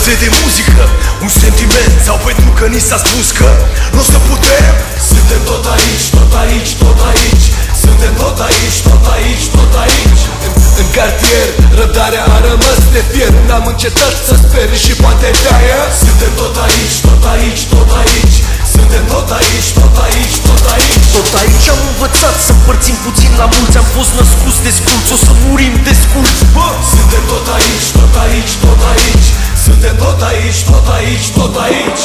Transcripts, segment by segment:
note de muzică, un sentiment, sau pentru că ni s-a spus că nu o să putem. Suntem tot aici, tot aici, tot aici. Suntem tot aici, tot aici, tot aici. În cartier, răbdarea a rămas de fier. N-am încetat să sper și poate de-aia suntem tot aici, tot aici, tot aici. Suntem tot aici, tot aici, tot aici. Tot aici am învățat să împărțim puțin la mulți. Am fost născuți desculți, o să murim desculți. Suntem tot aici, tot aici, tot aici. Suntem tot aici, tot aici, tot aici.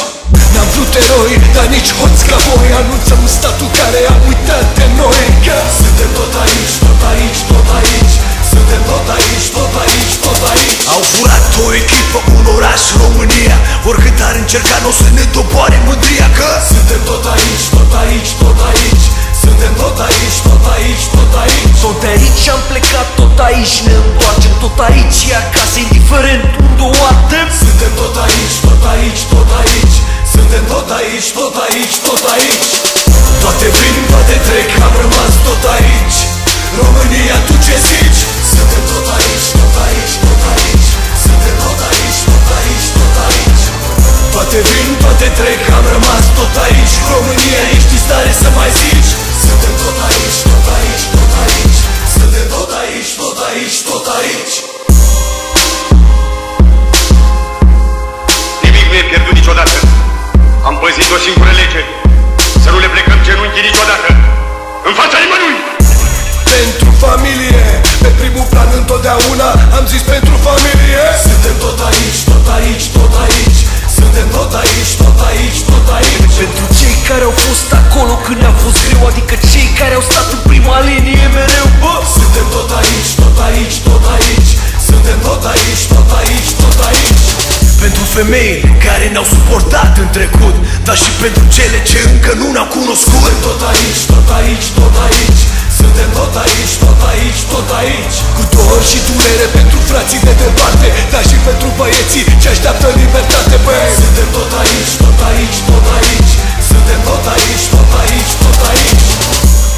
N-am vrut eroi, dar nici hoți ca voi. Anunțăm statul care a uitat de noi că suntem tot aici, tot aici, tot aici. Suntem tot aici, tot aici, tot aici. Au furat o echipă, un oraș, România. Oricât ar încerca, n-o să ne doboare mândria că suntem tot aici, tot aici, tot aici. Suntem tot aici, tot aici, tot aici. Tot de aici am plecat, tot aici ne întoarcem. Tot aici e acasă, indiferent unde o ardem. Suntem tot aici, tot aici, tot aici. Suntem tot aici, tot aici, tot aici. Toate vin, toate trec, am rămas tot aici. România, tu ce zici? Suntem tot aici, tot aici, tot aici. Suntem tot aici, tot aici, tot aici. Toate vin, toate trec, am rămas tot aici. România, ești în stare să mai zici? Suntem tot aici, tot aici, tot aici. Suntem tot aici, tot aici, tot aici. Nimic nu e pierdut niciodată. Am păzit o singură lege: să nu le plecăm genunchii niciodată în fața nimănui. Pentru familie, pe primul plan întotdeauna am zis pentru familie. Suntem tot aici, tot aici, tot aici. Suntem tot aici, tot aici, tot aici. Pentru cei care au fost acolo când ne-a fost greu, adică cei care au stat în prima linie mereu. Suntem tot aici, tot aici, tot aici. Suntem tot aici, tot aici, tot aici. Pentru femeile care ne-au suportat în trecut, dar și pentru cele ce încă nu ne-au cunoscut. Suntem tot aici, tot aici, tot aici. Suntem tot aici, tot aici, tot aici. Cu dor și durere pentru frații de departe, dar și pentru băieții ce așteaptă libertate, băi. Suntem tot aici, tot aici, tot aici. Suntem tot aici, tot aici, tot aici.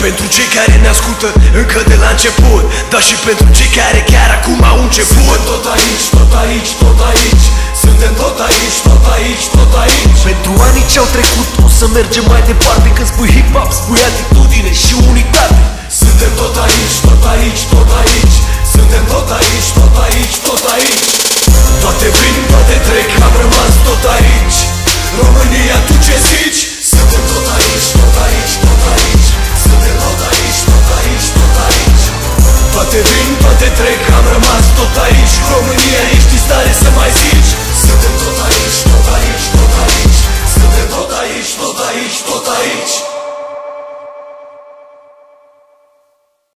Pentru cei care ne ascultă încă de la început, dar și pentru cei care chiar acum au început. Suntem tot aici, tot aici, tot aici. Suntem tot aici, tot aici, tot aici. Pentru anii ce-au trecut o să mergem mai departe. Când spui hip-hop, spui atitudine și unitate. Suntem tot aici, tot aici, tot aici. Suntem tot aici, tot aici, tot aici. Toate vin, toate trec, am rămas tot aici. România, tu ce zici? Suntem tot aici, tot aici, tot aici. Suntem tot aici, tot aici, tot aici. Toate vin, toate trec, am rămas tot aici. România, ești în stare să mai zici? Suntem tot aici, tot aici, tot aici. Suntem tot aici, tot aici, tot aici.